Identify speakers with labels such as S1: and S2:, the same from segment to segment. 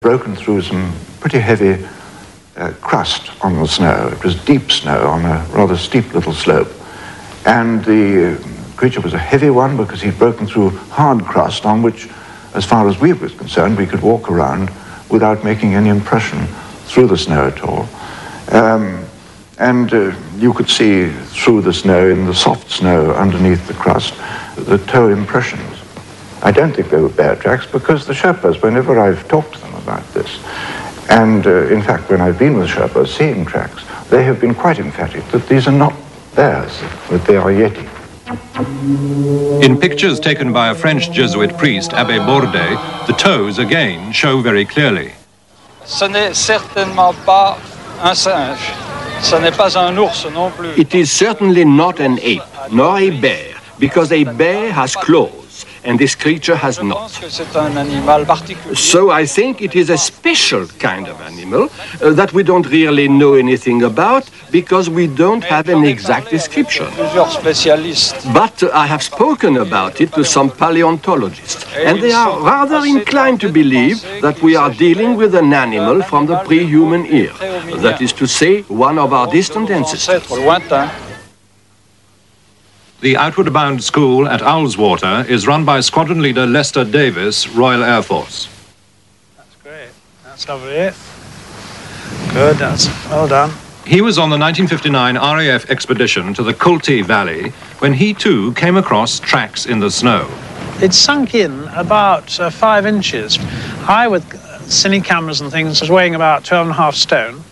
S1: broken through some pretty heavy crust on the snow. It was deep snow on a rather steep little slope. And the creature was a heavy one because he'd broken through hard crust on which, as far as we were concerned, we could walk around without making any impression through the snow at all. You could see through the snow, in the soft snow underneath the crust, the toe impressions. I don't think they were bear tracks because the Sherpas, whenever I've talked to them about this, and in fact when I've been with Sherpas seeing tracks, they have been quite emphatic that these are not bears, that they are yeti.
S2: In pictures taken by a French Jesuit priest, Abbé Bourdet, the toes again show very clearly.
S3: Ce n'est certainement pas un singe. Ce n'est pas un ours non plus.
S4: It is certainly not an ape, nor a bear, because a bear has claws, and this creature has not. So I think it is a special kind of animal that we don't really know anything about because we don't have an exact description. But I have spoken about it to some paleontologists, and they are rather inclined to believe that we are dealing with an animal from the pre-human era, that is to say, one of our distant ancestors.
S2: The Outward Bound School at Ullswater is run by Squadron Leader Lester Davis, Royal Air Force.
S5: That's great. That's lovely. Good, that's well done.
S2: He was on the 1959 RAF expedition to the Kulti Valley when he too came across tracks in the snow.
S5: It sunk in about 5 inches. I, with cine cameras and things, was weighing about 12.5 stone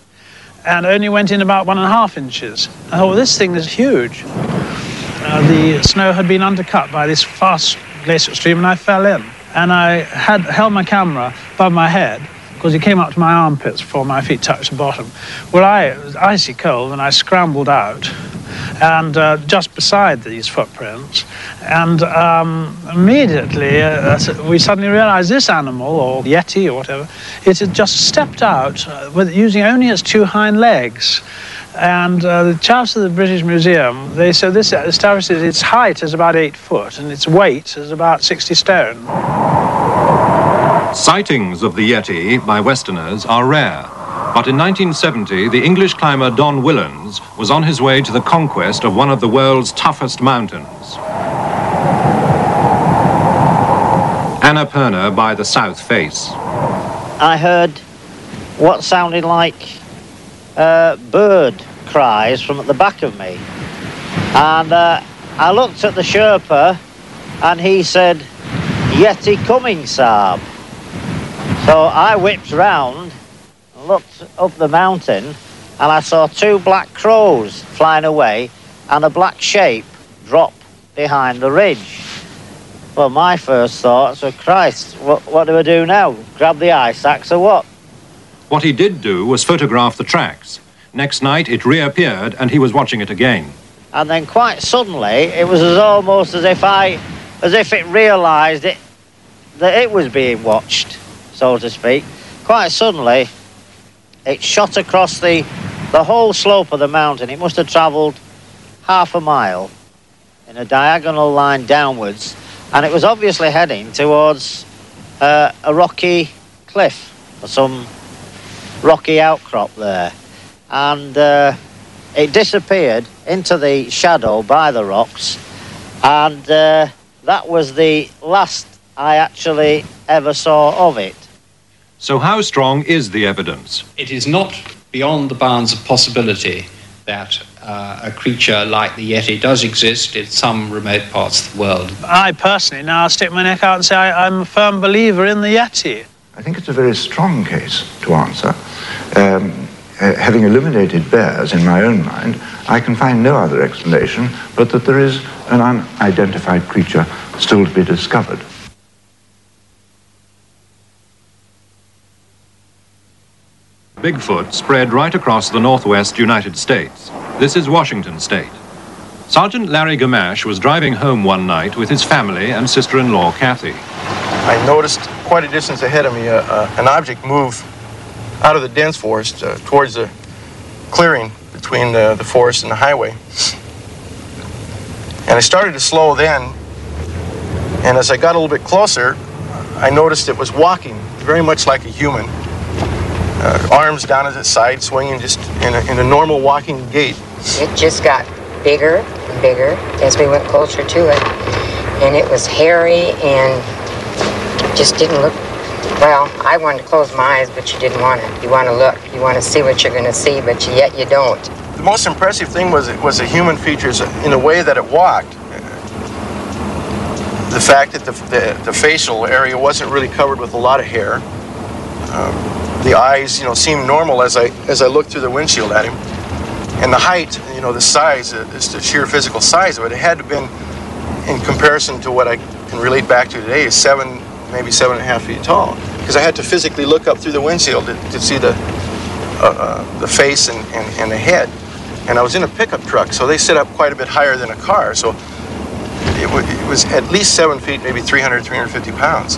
S5: and only went in about 1.5 inches. I thought, well, this thing is huge. The snow had been undercut by this fast glacial stream and I fell in. And I had held my camera above my head because it came up to my armpits before my feet touched the bottom. Well, it was icy cold and I scrambled out and just beside these footprints. And immediately we suddenly realized this animal, or yeti or whatever, it had just stepped out using only its 2 hind legs. And the chaps at the British Museum, they said this establishes its height is about 8 foot and its weight is about 60 stone.
S2: Sightings of the Yeti by Westerners are rare, but in 1970 the English climber Don Willans was on his way to the conquest of one of the world's toughest mountains. Annapurna by the south face.
S6: I heard what sounded like bird cries from at the back of me, and I looked at the Sherpa and he said, "Yeti coming, Saab." So I whipped round and looked up the mountain and I saw 2 black crows flying away and a black shape drop behind the ridge. Well, my first thoughts were, Christ, what do I do now? Grab the ice axe or what?
S2: What he did do was photograph the tracks. Next night it reappeared and he was watching it again.
S6: And then quite suddenly it was almost as if it realised that it was being watched, so to speak. Quite suddenly it shot across the whole slope of the mountain. It must have travelled half a mile in a diagonal line downwards, and it was obviously heading towards a rocky cliff or some rocky outcrop there, and it disappeared into the shadow by the rocks, and that was the last I actually ever saw of it.
S2: So how strong is the evidence?
S7: It is not beyond the bounds of possibility that a creature like the Yeti does exist in some remote parts of the world.
S5: I personally now stick my neck out and say I'm a firm believer in the Yeti.
S1: I think it's a very strong case to answer. Having eliminated bears in my own mind, I can find no other explanation but that there is an unidentified creature still to be discovered.
S2: Bigfoot spread right across the northwest United States. This is Washington State. Sergeant Larry Gamache was driving home one night with his family and sister-in-law Kathy.
S8: I noticed quite a distance ahead of me an object move out of the dense forest towards the clearing between the forest and the highway. And I started to slow then, and as I got a little bit closer, I noticed it was walking very much like a human. arms down at its side, swinging just in a normal walking gait.
S9: It just got bigger and bigger as we went closer to it. And it was hairy and just didn't look, well, I wanted to close my eyes, but you didn't want to. You want to look. You want to see what you're going to see, but yet you don't.
S8: The most impressive thing was the human features in the way that it walked. The fact that the facial area wasn't really covered with a lot of hair. The eyes, seemed normal as I looked through the windshield at him. And the height, the size, just the sheer physical size of it, it had to have been, in comparison to what I can relate back to today, is maybe 7.5 feet tall. Because I had to physically look up through the windshield to see the face and the head. And I was in a pickup truck, so they sit up quite a bit higher than a car. So it was at least 7 feet, maybe 300, 350 pounds.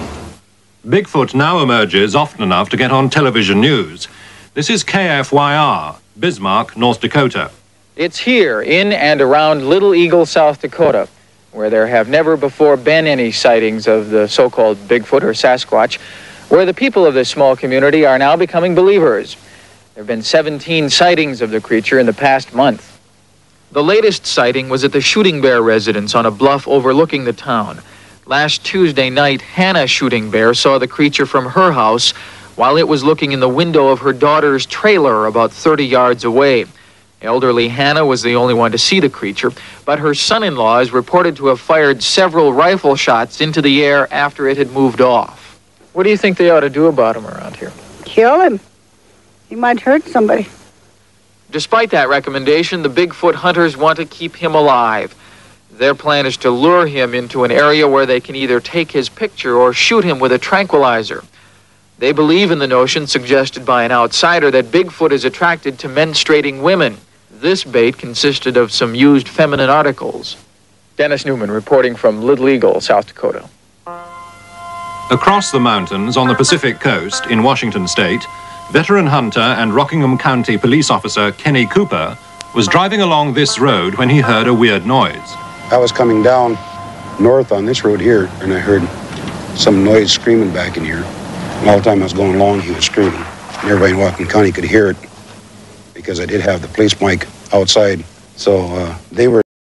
S2: Bigfoot now emerges often enough to get on television news. This is KFYR, Bismarck, North Dakota.
S10: It's here, in and around Little Eagle, South Dakota, where there have never before been any sightings of the so-called Bigfoot or Sasquatch, where the people of this small community are now becoming believers. There have been 17 sightings of the creature in the past month. The latest sighting was at the Shooting Bear residence on a bluff overlooking the town. Last Tuesday night, Hannah Shooting Bear saw the creature from her house while it was looking in the window of her daughter's trailer about 30 yards away. Elderly Hannah was the only one to see the creature, but her son-in-law is reported to have fired several rifle shots into the air after it had moved off. What do you think they ought to do about him around here?
S11: Kill him. He might hurt somebody.
S10: Despite that recommendation, the Bigfoot hunters want to keep him alive. Their plan is to lure him into an area where they can either take his picture or shoot him with a tranquilizer. They believe in the notion suggested by an outsider that Bigfoot is attracted to menstruating women. This bait consisted of some used feminine articles. Dennis Newman reporting from Little Eagle, South Dakota.
S2: Across the mountains on the Pacific coast in Washington state, veteran hunter and Rockingham County police officer Kenny Cooper was driving along this road when he heard a weird noise.
S12: I was coming down north on this road here, and I heard some noise screaming back in here. And all the time I was going along, he was screaming. And everybody in Whatcom County could hear it because I did have the police mic outside. So they were